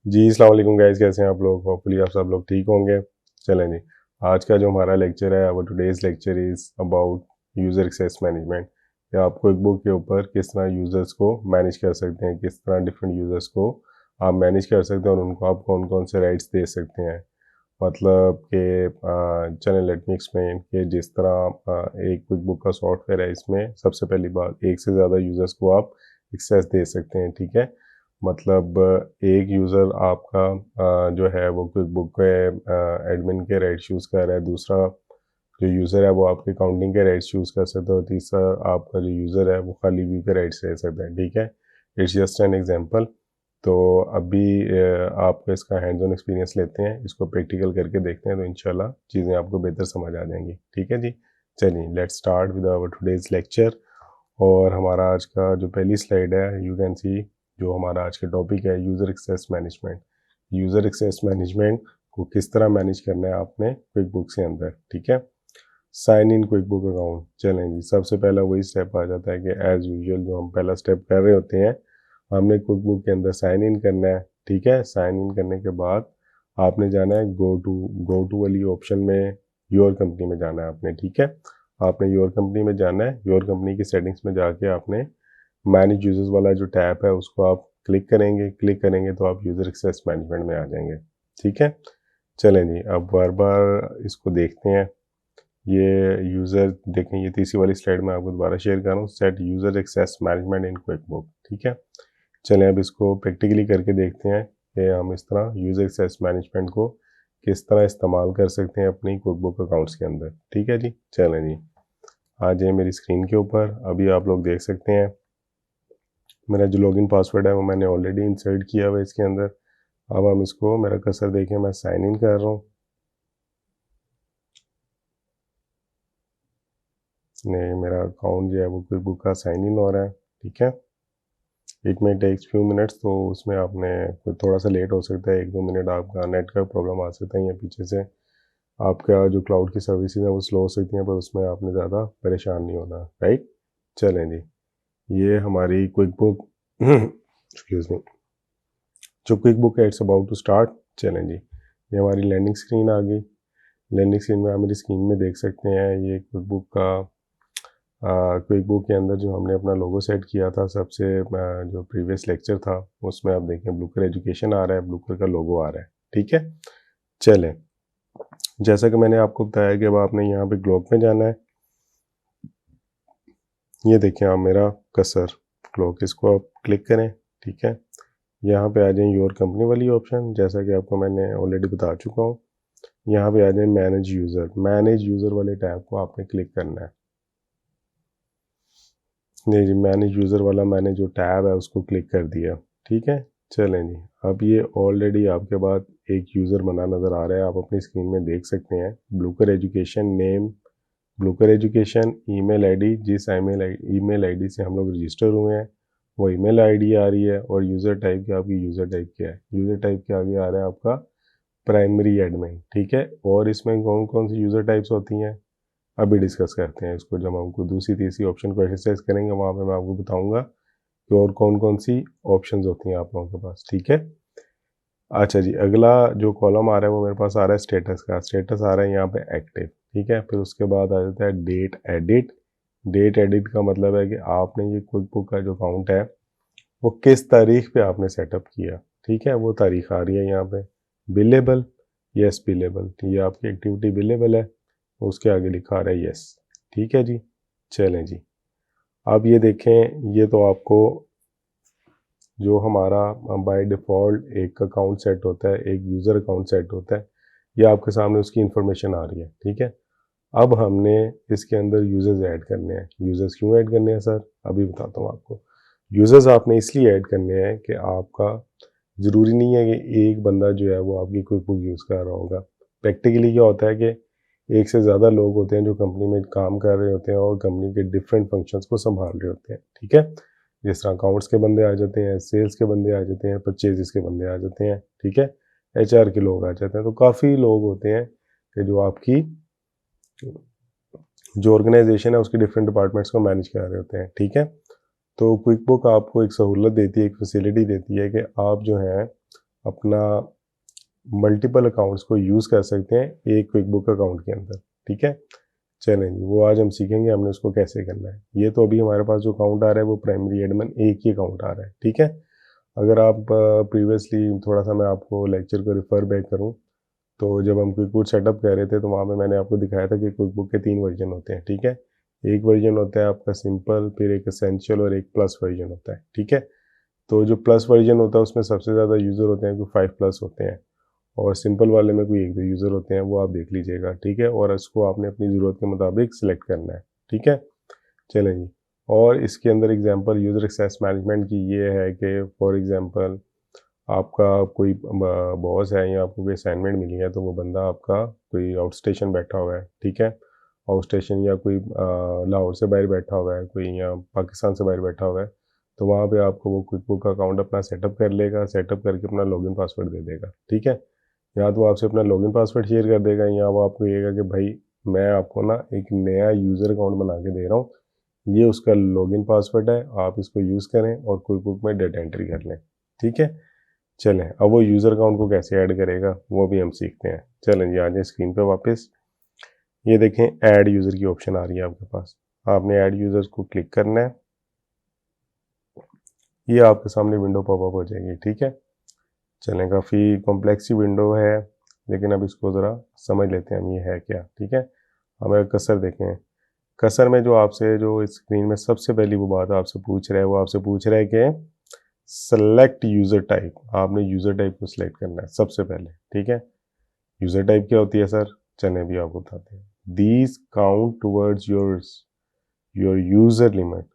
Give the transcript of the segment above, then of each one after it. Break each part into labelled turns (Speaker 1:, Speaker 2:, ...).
Speaker 1: जी अस्सलाम वालेकुम गाइस, कैसे हैं आप लोग। होपफुली आप सब लोग ठीक होंगे। चलें जी, आज का जो हमारा लेक्चर है, वो today's lecture is about user access management. या आप क्विक बुक के ऊपर किस तरह यूज़र्स को मैनेज कर सकते हैं, किस तरह डिफरेंट यूज़र्स को आप मैनेज कर सकते हैं और उनको आप कौन कौन से राइट्स दे सकते हैं। मतलब कि चलें लेट मी एक्सप्लेन कि जिस तरह एक क्विक बुक का सॉफ्टवेयर है, इसमें सबसे पहली बात एक से ज़्यादा यूज़र्स को आप एक्सेस दे सकते हैं। ठीक है, मतलब एक यूज़र आपका जो है वो क्विक बुक के एडमिन के राइट्स यूज़ कर रहा है, दूसरा जो यूज़र है वो आपके काउंटिंग के राइट्स यूज़ कर सकता है और तीसरा आपका जो यूज़र है वो खाली व्यू के राइट्स ले सकता है। ठीक है, इट्स जस्ट एन एग्जांपल। तो अभी आपको इसका हैंड्स ऑन एक्सपीरियंस लेते हैं, इसको प्रैक्टिकल करके देखते हैं, तो इंशाल्लाह चीज़ें आपको बेहतर समझ आ जाएंगी। ठीक है जी, चलिए let's start with our today's lecture. और हमारा आज का जो पहली स्लाइड है, यू कैन सी, जो हमारा आज का टॉपिक है user access management. User access management को किस तरह मैनेज करना है आपने क्विक बुक के अंदर। ठीक है, sign in quick book account. चलें जी, सबसे पहला वही स्टेप आ जाता है कि एज़ यूजुअल जो हम पहला स्टेप कर रहे होते हैं, हमने क्विक बुक के अंदर साइन इन करना है। ठीक है, साइन इन करने के बाद आपने जाना है गो टू वाली ऑप्शन में, योर कंपनी में जाना है आपने। ठीक है, आपने योर कंपनी में जाना है। योर कंपनी की सेटिंग्स में जाके आपने मैनेज यूजर्स वाला जो टैब है उसको आप क्लिक करेंगे तो आप यूज़र एक्सेस मैनेजमेंट में आ जाएंगे। ठीक है, चलें जी, अब बार बार इसको देखते हैं। ये यूज़र देखें, ये तीसरी वाली स्लाइड में आपको दोबारा शेयर कर रहा हूँ, set user access management in quick book. ठीक है, चलें अब इसको प्रैक्टिकली करके देखते हैं कि हम इस तरह यूज़र एक्सेस मैनेजमेंट को किस तरह इस्तेमाल कर सकते हैं अपनी क्विक बुक अकाउंट्स के अंदर। ठीक है जी, चलें जी, आ जाए मेरी स्क्रीन के ऊपर। अभी आप लोग देख सकते हैं मेरा जो लॉगिन पासवर्ड है वो मैंने ऑलरेडी इंसर्ट किया हुआ है इसके अंदर। अब हम इसको, मेरा कर्सर देखें, मैं साइन इन कर रहा हूँ। नहीं, मेरा अकाउंट जो है वो क्विक बुक का साइन इन हो रहा है। ठीक है, इट में टेक्स फ्यू मिनट्स, तो उसमें आपने थोड़ा सा लेट हो सकता है, 1-2 मिनट आपका नेट का प्रॉब्लम आ सकता है या पीछे से आपका जो क्लाउड की सर्विसेज है वो स्लो हो सकती हैं, पर उसमें आपने ज़्यादा परेशान नहीं होना। राइट, चलें जी, ये हमारी क्विक बुक एक्सक्यूज मी, जो क्विक बुक है इट्स अबाउट टू स्टार्ट। चलें जी, ये हमारी लैंडिंग स्क्रीन आ गई। लैंडिंग स्क्रीन में आप मेरी स्क्रीन में देख सकते हैं ये क्विक बुक का क्विक बुक के अंदर जो हमने अपना लोगो सेट किया था सबसे जो प्रीवियस लेक्चर था उसमें आप देखें ब्लूकर एजुकेशन आ रहा है, ब्लूकर का लोगो आ रहा है। ठीक है, चलें, जैसा कि मैंने आपको बताया कि अब आपने यहाँ पे ग्लोब में जाना है। ये देखें आप मेरा कर्सर क्लॉक, इसको आप क्लिक करें। ठीक है, यहाँ पे आ जाए योर कंपनी वाली ऑप्शन, जैसा कि आपको मैंने ऑलरेडी बता चुका हूँ। यहाँ पे आ जाए मैनेज यूज़र वाले टैब को आपने क्लिक करना है। नहीं जी, मैनेज यूज़र वाला मैंने जो टैब है उसको क्लिक कर दिया। ठीक है, चलें जी, अब ये ऑलरेडी आपके पास एक यूज़र बना नज़र आ रहा है, आप अपनी स्क्रीन में देख सकते हैं। Blucor education name, Blucor education, email ID, जिस ईमेल आईडी से हम लोग रजिस्टर हुए हैं वो ईमेल आईडी आ रही है, और यूज़र टाइप क्या, आपकी यूज़र टाइप क्या है, यूज़र टाइप के आगे आ रहा है आपका प्राइमरी एडमिन। ठीक है, और इसमें कौन कौन सी यूज़र टाइप्स होती हैं अभी डिस्कस करते हैं इसको। जब हमको दूसरी तीसरी ऑप्शन को एक्सरसाइज करेंगे वहाँ पे मैं आपको बताऊंगा कि और कौन कौन सी ऑप्शंस होती हैं आप लोगों के पास। ठीक है, अच्छा जी, अगला जो कॉलम आ रहा है वो मेरे पास आ रहा है स्टेटस का। स्टेटस आ रहा है यहाँ पे एक्टिव। ठीक है, फिर उसके बाद आ जाता है डेट एडिट। डेट एडिट का मतलब है कि आपने ये क्विक बुक का जो अकाउंट है वो किस तारीख पे आपने सेटअप किया। ठीक है, वो तारीख आ रही है यहाँ पे। बिलेबल, यस बिलेबल, ये आपकी एक्टिविटी बिलेबल है, उसके आगे लिखा आ रहा है यस। ठीक है जी, चलें जी, अब ये देखें, ये तो आपको जो हमारा बाय डिफ़ॉल्ट एक अकाउंट सेट होता है, एक यूज़र अकाउंट सेट होता है, ये आपके सामने उसकी इन्फॉर्मेशन आ रही है। ठीक है, अब हमने इसके अंदर यूज़र्स ऐड करने हैं। यूज़र्स क्यों ऐड करने हैं सर, अभी बताता हूँ आपको। यूज़र्स आपने इसलिए ऐड करने हैं कि आपका ज़रूरी नहीं है कि एक बंदा जो है वो आपकी क्विक बुक यूज़ कर रहा होगा। प्रैक्टिकली क्या होता है कि एक से ज़्यादा लोग होते हैं जो कंपनी में काम कर रहे होते हैं और कंपनी के डिफरेंट फंक्शंस को संभाल रहे होते हैं। ठीक है, जिस तरह अकाउंट्स के बंदे आ जाते हैं, सेल्स के बंदे आ जाते हैं, परचेजेस के बंदे आ जाते हैं। ठीक है, एचआर के लोग आ जाते हैं, तो काफ़ी लोग होते हैं कि जो आपकी जो ऑर्गेनाइजेशन है उसकी डिफरेंट डिपार्टमेंट्स को मैनेज कर रहे होते हैं। ठीक है, तो क्विक बुक आपको एक सहूलत देती है, एक फैसिलिटी देती है कि आप जो है अपना मल्टीपल अकाउंट्स को यूज़ कर सकते हैं एक क्विक बुक अकाउंट के अंदर। ठीक है, चलें जी, वो आज हम सीखेंगे हमने उसको कैसे करना है। ये तो अभी हमारे पास जो अकाउंट आ रहा है वो प्राइमरी एडमिन एक ही अकाउंट आ रहा है। ठीक है, अगर आप प्रीवियसली थोड़ा सा मैं आपको लेक्चर को रिफ़र बैक करूँ, तो जब हम क्विक बुक सेटअप कर रहे थे तो वहाँ पे मैंने आपको दिखाया था कि क्विक बुक के 3 वर्जन होते हैं। ठीक है, एक वर्जन होता है आपका सिंपल, फिर एक एसेंशियल और एक प्लस वर्जन होता है। ठीक है, तो जो प्लस वर्जन होता है उसमें सबसे ज़्यादा यूज़र होते हैं, कोई 5 प्लस होते हैं, और सिंपल वाले में कोई 1-2 यूज़र होते हैं, वो आप देख लीजिएगा। ठीक है, और इसको आपने अपनी ज़रूरत के मुताबिक सिलेक्ट करना है। ठीक है, चलें जी। और इसके अंदर एग्जांपल यूज़र एक्सेस मैनेजमेंट की ये है कि फॉर एग्जांपल आपका कोई बॉस है या आपको कोई असाइनमेंट मिली है, तो वो बंदा आपका कोई आउट स्टेशन बैठा हुआ है। ठीक है, आउट स्टेशन या कोई लाहौर से बाहर बैठा हुआ है, कोई या पाकिस्तान से बाहर बैठा हुआ है, तो वहाँ पे आपको वो क्विक बुक अकाउंट अपना सेटअप कर लेगा, सेटअप करके अपना लॉगिन पासवर्ड दे देगा। ठीक है, या तो आपसे अपना लॉगिन पासवर्ड शेयर कर देगा, या वो आपको कहेगा कि भाई मैं आपको ना एक नया यूज़र अकाउंट बना के दे रहा हूँ, ये उसका लॉगिन पासवर्ड है, आप इसको यूज़ करें और क्विक बुक में डेटा एंट्री कर लें। ठीक है, चलें अब वो यूज़र अकाउंट को कैसे ऐड करेगा वो भी हम सीखते हैं। चलें जी, आ जाए स्क्रीन पे वापस। ये देखें ऐड यूज़र की ऑप्शन आ रही है आपके पास, आपने ऐड यूज़र्स को क्लिक करना है, ये आपके सामने विंडो पॉपअप हो जाएगी। ठीक है, चलें काफ़ी कॉम्प्लेक्स सी विंडो है, लेकिन अब इसको ज़रा समझ लेते हैं हम ये है क्या। ठीक है, हमें कसर देखें, कसर में जो आपसे जो स्क्रीन में सबसे पहली वो बात आपसे पूछ रहा है, वो आपसे पूछ रहा है कि सेलेक्ट यूज़र टाइप, आपने यूज़र टाइप को सिलेक्ट करना है सबसे पहले। ठीक है, यूज़र टाइप क्या होती है सर, चलें अभी आपको बताते हैं। These count towards your user limit,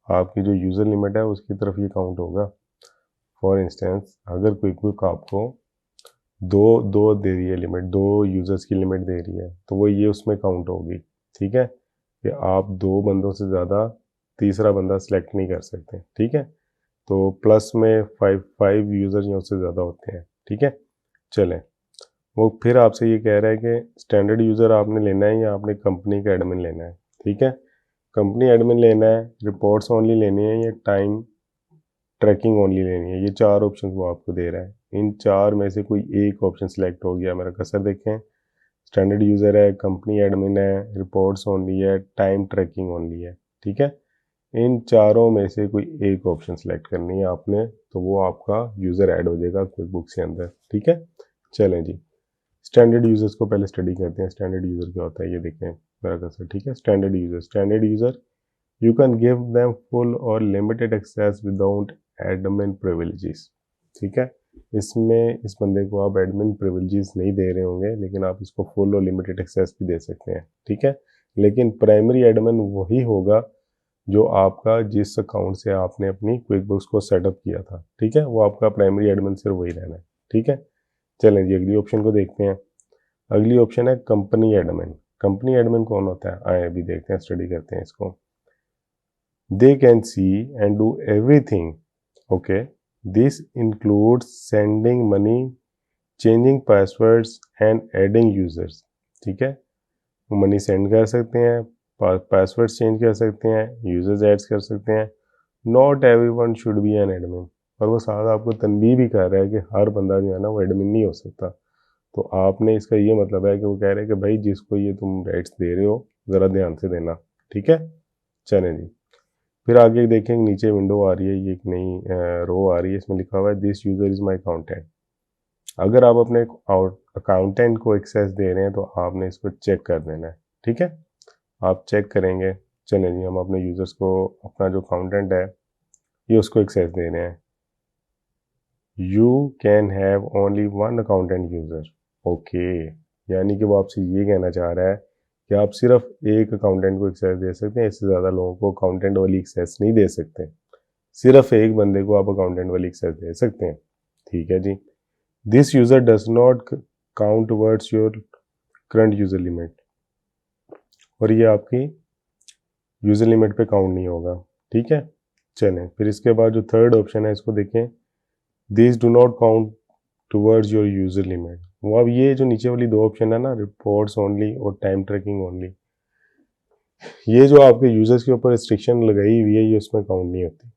Speaker 1: आपकी जो यूज़र लिमिट है उसकी तरफ ये काउंट होगा। फॉर इंस्टेंस अगर कोई बुक आपको दो दो दे रही है लिमिट, 2 यूज़र्स की लिमिट दे रही है, तो वो ये उसमें काउंट होगी। ठीक है, कि आप 2 बंदों से ज़्यादा तीसरा बंदा सिलेक्ट नहीं कर सकते। ठीक है, तो प्लस में 5 यूज़र या उससे ज़्यादा होते हैं। ठीक है, चलें वो फिर आपसे ये कह रहा है कि स्टैंडर्ड यूज़र आपने लेना है या आपने कंपनी का एडमिन लेना है। ठीक है, कंपनी एडमिन लेना है, रिपोर्ट्स ओनली लेनी है या टाइम ट्रैकिंग ओनली लेनी है, ये 4 ऑप्शन वो आपको दे रहा है। इन 4 में से कोई एक ऑप्शन सेलेक्ट हो गया, मेरा कर्सर देखें, स्टैंडर्ड यूज़र है, कंपनी एडमिन है, रिपोर्ट्स ओनली है, टाइम ट्रैकिंग ओनली है। ठीक है, इन चारों में से कोई एक ऑप्शन सेलेक्ट करनी है आपने, तो वो आपका यूज़र ऐड हो जाएगा क्विक बुक के अंदर। ठीक है, चलें जी, स्टैंडर्ड यूज़र्स को पहले स्टडी करते हैं। स्टैंडर्ड यूज़र क्या होता है ये देखें मेरा कर्सर। ठीक है, standard user you can give them full और limited access without admin privileges। ठीक है, इसमें इस बंदे को आप एडमिन प्रिविलेजेस नहीं दे रहे होंगे, लेकिन आप इसको फुल और लिमिटेड एक्सेस भी दे सकते हैं। ठीक है, लेकिन प्राइमरी एडमिन वही होगा जो आपका जिस अकाउंट से आपने अपनी क्विक बुक्स को सेटअप किया था। ठीक है, वो आपका प्राइमरी एडमिन सिर्फ वही रहना है। ठीक है, चलें जी अगली ऑप्शन को देखते हैं। अगली ऑप्शन है कंपनी एडमिन। कंपनी एडमिन कौन होता है, आए अभी देखते हैं, स्टडी करते हैं इसको। They can see and do everything। Okay, this includes sending money, changing passwords and adding users। ठीक है, वो मनी सेंड कर सकते हैं, पासवर्ड चेंज कर सकते हैं, यूजर्स ऐड कर सकते हैं। Not everyone should be an admin, और वो साथ आपको तनबीह भी कर रहा है कि हर बंदा जो है ना वो एडमिन नहीं हो सकता। तो आपने इसका ये मतलब है कि वो कह रहे हैं कि भाई जिसको ये तुम राइट्स दे रहे हो ज़रा ध्यान से देना। ठीक है, चलें जी, फिर आगे देखेंगे नीचे विंडो आ रही है, ये एक नई रो आ रही है, इसमें लिखा हुआ है this user is my accountant. अगर आप अपने अकाउंटेंट को एक्सेस दे रहे हैं तो आपने इसको चेक कर देना है। ठीक है, आप चेक करेंगे। चलें जी, हम अपने यूज़र्स को अपना जो अकाउंटेंट है ये उसको एक्सेस दे रहे हैं। You can have only one accountant user. Okay, यानी कि वो आपसे ये कहना चाह रहा है कि आप सिर्फ एक अकाउंटेंट को एक्सेस दे सकते हैं, इससे ज़्यादा लोगों को अकाउंटेंट वाली एक्सेस नहीं दे सकते। सिर्फ एक बंदे को आप अकाउंटेंट वाली एक्सेस दे सकते हैं। ठीक है जी, this user does not count towards your current user limit, और ये आपकी यूज़र लिमिट पे काउंट नहीं होगा। ठीक है, चलें फिर इसके बाद जो थर्ड ऑप्शन है इसको देखें, this do not count towards your user limit. वो अब ये जो नीचे वाली 2 ऑप्शन है ना, रिपोर्ट्स ओनली और टाइम ट्रैकिंग ओनली, ये जो आपके यूज़र्स के ऊपर रिस्ट्रिक्शन लगाई हुई है ये उसमें काउंट नहीं होती।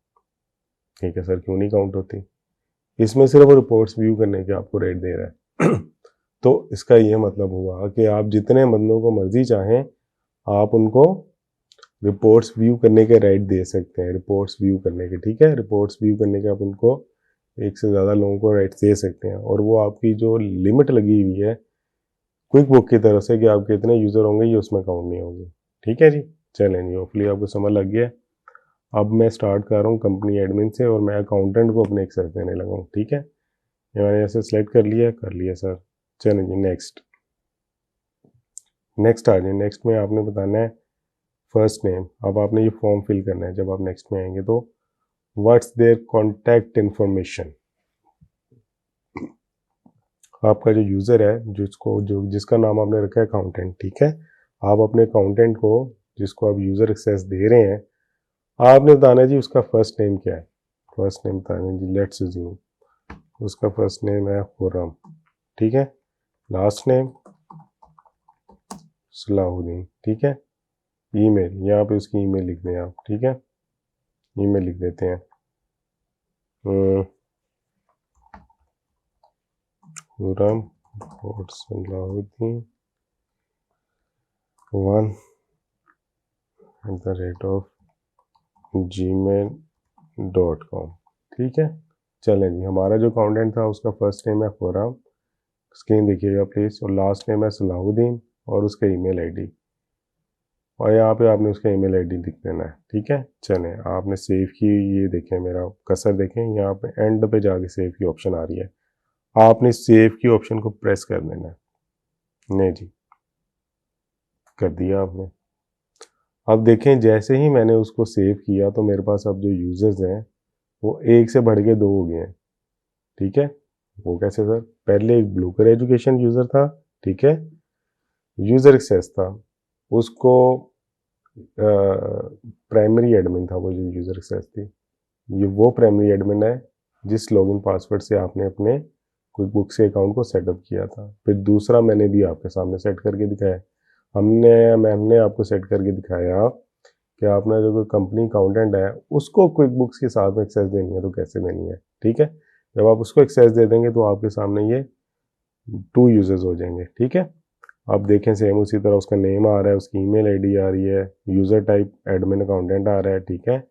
Speaker 1: ठीक है सर, क्यों नहीं काउंट होती, इसमें सिर्फ रिपोर्ट्स व्यू करने के आपको राइट दे रहा है। तो इसका ये मतलब हुआ कि आप जितने बंदों को मर्जी चाहें आप उनको रिपोर्ट्स व्यू करने के राइट दे सकते हैं, रिपोर्ट्स व्यू करने के, ठीक है। रिपोर्ट्स व्यू करने के आप उनको एक से ज़्यादा लोगों को राइट दे सकते हैं, और वो आपकी जो लिमिट लगी हुई है क्विक बुक की तरफ से कि आपके इतने यूज़र होंगे ये उसमें काउंट नहीं होगी, ठीक है जी। चलें जी, होपफुली आपको समझ लग गया। अब मैं स्टार्ट कर रहा हूँ कंपनी एडमिन से और मैं अकाउंटेंट को अपने एक्सेस देने लगा हूँ, ठीक है। ये मैंने ऐसे सेलेक्ट कर लिया सर। चलें जी, नेक्स्ट आ जाए। नेक्स्ट में आपने बताना है फर्स्ट नेम। अब आपने ये फॉर्म फिल करना है। जब आप नेक्स्ट में आएंगे तो व्हाट्स देयर कॉन्टैक्ट इन्फॉर्मेशन। आपका जो यूज़र है जिसका नाम आपने रखा है अकाउंटेंट, ठीक है। आप अपने अकाउंटेंट को, जिसको आप यूज़र एक्सेस दे रहे हैं, आपने बताना है जी उसका फर्स्ट नेम क्या है। फर्स्ट नेम बताना जी, लेट्स अज्यूम उसका फर्स्ट नेम है खुर्रम, ठीक है। लास्ट नेम सलाहुद्दीन, ठीक है। ईमेल, यहाँ पे उसकी ईमेल लिख दें आप, ठीक है। ईमेल लिख देते हैं खुर्रम और सलाहुद्दीन 1@gmail.com, ठीक है। चलें जी, हमारा जो अकाउंटेंट था उसका फर्स्ट नेम है खुर्रम, स्क्रीन देखिएगा प्लीज़, और लास्ट नेम है सलाहुद्दीन और उसका ईमेल आईडी, और यहाँ पे आपने उसका ईमेल आईडी लिख देना है, ठीक है। चलें, आपने सेव की, ये देखें मेरा कर्सर देखें, यहाँ पे एंड पे जाके सेव की ऑप्शन आ रही है, आपने सेव की ऑप्शन को प्रेस कर देना है। नहीं जी, कर दिया आपने। अब देखें, जैसे ही मैंने उसको सेव किया तो मेरे पास अब जो यूज़र्स हैं वो एक से बढ़ के 2 हो गए हैं, ठीक है। वो कैसे सर? पहले एक ब्लूकर एजुकेशन यूज़र था, ठीक है, यूज़र एक्सेस था, उसको प्राइमरी एडमिन था वो जो यूज़र एक्सेस थी, ये वो प्राइमरी एडमिन है जिस लॉगिन पासवर्ड से आपने अपने क्विक बुक से अकाउंट को सेटअप किया था। फिर दूसरा मैंने भी आपके सामने सेट करके दिखाया, मैंने आपको सेट करके दिखाया कि आपने जो कोई कंपनी अकाउंटेंट है उसको क्विक बुक्स के साथ में एक्सेस देनी है तो कैसे देनी है, ठीक है। जब आप उसको एक्सेस दे देंगे तो आपके सामने ये 2 यूजर्स हो जाएंगे, ठीक है। आप देखें सेम उसी तरह उसका नेम आ रहा है, उसकी ईमेल आईडी आ रही है, यूज़र टाइप एडमिन अकाउंटेंट आ रहा है, ठीक है।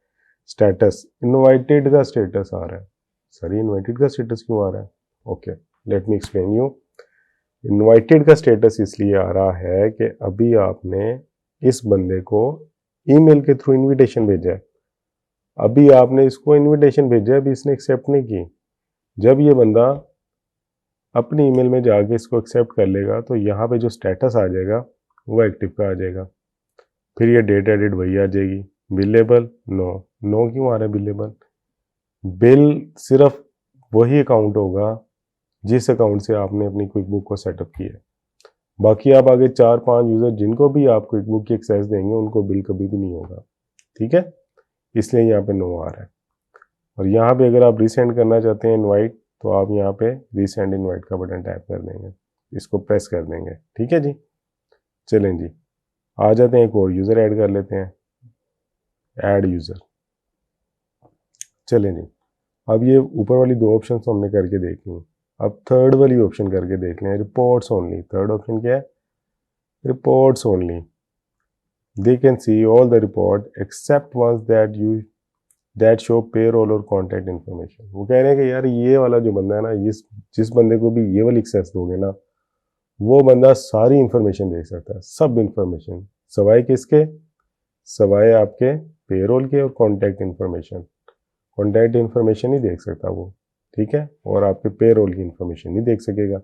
Speaker 1: स्टेटस इनवाइटेड का स्टेटस आ रहा है। सर ये इनवाइटेड का स्टेटस क्यों आ रहा है? Okay, let me explain you. Invited का स्टेटस इसलिए आ रहा है कि अभी आपने इस बंदे को ईमेल के थ्रू इनविटेशन भेजा है, अभी आपने इसको इनविटेशन भेजा है, अभी इसने एक्सेप्ट नहीं की। जब ये बंदा अपनी ईमेल में जाके इसको एक्सेप्ट कर लेगा तो यहाँ पे जो स्टेटस आ जाएगा वो एक्टिव का आ जाएगा। फिर ये डेट एडिट वही आ जाएगी। बिलेबल नो, नो क्यों आ रहा है बिलेबल? बिल सिर्फ वही अकाउंट होगा जिस अकाउंट से आपने अपनी क्विक बुक को सेटअप किया है। बाकी आप आगे 4-5 यूज़र जिनको भी आप क्विक बुक की एक्सेस देंगे उनको बिल कभी भी नहीं होगा, ठीक है। इसलिए यहाँ पे नो आ रहा है। और यहाँ पे अगर आप रीसेंड करना चाहते हैं इनवाइट तो आप यहाँ पे रीसेंड इनवाइट का बटन टैप कर देंगे, इसको प्रेस कर देंगे, ठीक है जी। चलें जी, आ जाते हैं, एक और यूज़र ऐड कर लेते हैं, ऐड यूज़र। चलें जी, अब ये ऊपर वाली 2 ऑप्शन तो हमने करके देख ली, अब थर्ड वाली ऑप्शन करके देख लें, रिपोर्ट्स ओनली। थर्ड ऑप्शन क्या है? Reports only. They can see all the report except ones that show payroll और कॉन्टैक्ट इन्फॉर्मेशन। वो कह रहे हैं कि यार ये वाला जो बंदा है ना, जिस बंदे को भी ये वाली एक्सेस दोगे ना, वो बंदा सारी इंफॉर्मेशन देख सकता है, सब इंफॉर्मेशन, सवाए किसके? सवाए आपके पेरोल के और कॉन्टैक्ट इन्फॉर्मेशन। कॉन्टैक्ट इन्फॉर्मेशन ही देख सकता वो, ठीक है, और आपके पेरोल की इंफॉर्मेशन नहीं देख सकेगा।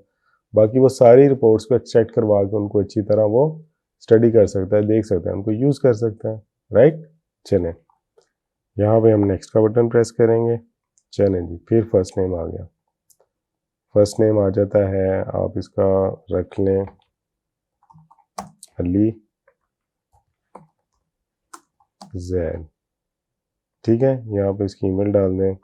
Speaker 1: बाकी वो सारी रिपोर्ट्स को एक्सट्रैक्ट करवा के उनको अच्छी तरह वो स्टडी कर सकता है, देख सकता है, उनको यूज़ कर सकता है, राइट। चलें, यहाँ पे हम नेक्स्ट का बटन प्रेस करेंगे। चलें जी, फिर फर्स्ट नेम आ गया। फर्स्ट नेम आ जाता है, आप इसका रख लें अली जैद, ठीक है। यहाँ पे इसकी ईमेल डाल दें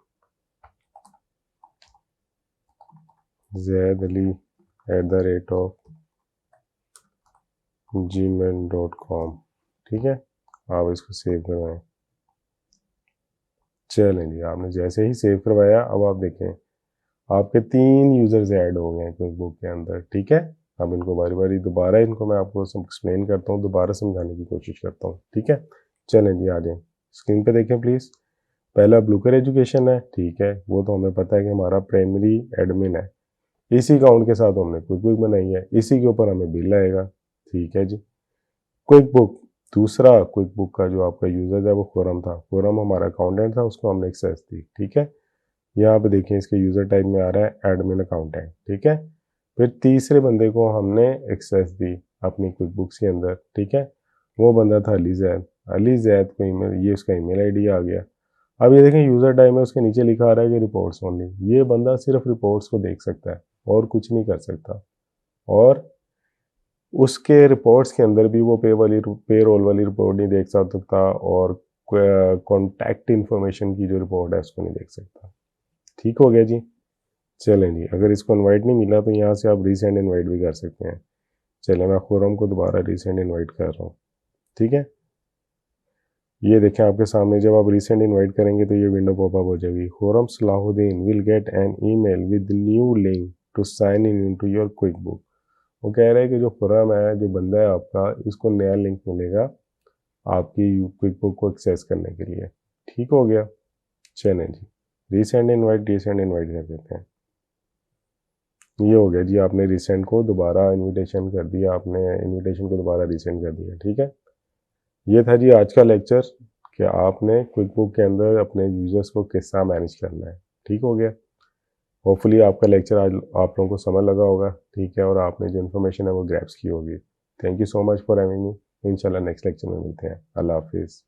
Speaker 1: zaidali@gmail.com, ठीक है। आप इसको सेव करवाएं। चलें जी, आपने जैसे ही सेव करवाया अब आप देखें आपके 3 यूज़र्स ऐड हो गए हैं क्विक बुक के अंदर, ठीक है। अब इनको बारी बारी दोबारा इनको मैं आपको एक्सप्लेन करता हूँ, दोबारा समझाने की कोशिश करता हूँ, ठीक है। चलें जी, आ जाएं स्क्रीन पे देखें प्लीज़। पहला ब्लूकर एजुकेशन है, ठीक है, वो तो हमें पता है कि हमारा प्राइमरी एडमिन है। इसी अकाउंट के साथ हमने क्विक बुक बनाई है, इसी के ऊपर हमें बिल आएगा, ठीक है जी। क्विक बुक, दूसरा क्विक बुक का जो आपका यूज़र है वो फोरम था, फोरम हमारा अकाउंटेंट था, उसको हमने एक्सेस दी, ठीक है। यहाँ पे देखिए इसके यूज़र टाइप में आ रहा है एडमिन अकाउंटेंट, ठीक है। फिर तीसरे बंदे को हमने एक्सेस दी अपनी क्विक बुक्स के अंदर, ठीक है। वो बंदा था अली जैद। अली जैद को ईमेल, ये उसका ईमेल आईडी आ गया। अब ये देखें यूज़र टाइप में उसके नीचे लिखा आ रहा है कि रिपोर्ट्स ओनली। ये बंदा सिर्फ रिपोर्ट्स को देख सकता है और कुछ नहीं कर सकता, और उसके रिपोर्ट्स के अंदर भी वो पे रोल वाली रिपोर्ट नहीं देख सकता, और कॉन्टैक्ट इन्फॉर्मेशन की जो रिपोर्ट है उसको नहीं देख सकता। ठीक हो गया जी। चलें जी, अगर इसको इनवाइट नहीं मिला तो यहाँ से आप रीसेंड इनवाइट भी कर सकते हैं। चलें, मैं खुरम को दोबारा रीसेंड इनवाइट कर रहा हूँ, ठीक है। ये देखें आपके सामने, जब आप रीसेंड इनवाइट करेंगे तो ये विंडो पॉपअप हो जाएगी। Khurram Salahuddin will get an email with new link to sign in into your quick book. वो कह रहा है कि जो खुरम है, जो बंदा है आपका, इसको नया लिंक मिलेगा आपकी क्विक बुक को एक्सेस करने के लिए। ठीक हो गया। चलें जी, रीसेंड इनवाइट कर देते हैं। ये हो गया जी, आपने रिसेंड को दोबारा इनविटेशन कर दिया, आपने इनविटेशन को दोबारा रिसेंड कर दिया, ठीक है। ये था जी आज का लेक्चर कि आपने क्विक बुक के अंदर अपने यूज़र्स को किस तरह मैनेज करना है। ठीक हो गया। होपफुली आपका लेक्चर आज आप लोगों को समझ लगा होगा, ठीक है, और आपने जो इन्फॉर्मेशन है वो ग्रैब्स की होगी। Thank you so much for having me. इंशाल्लाह नेक्स्ट लेक्चर में मिलते हैं। अल्लाह हाफिज़।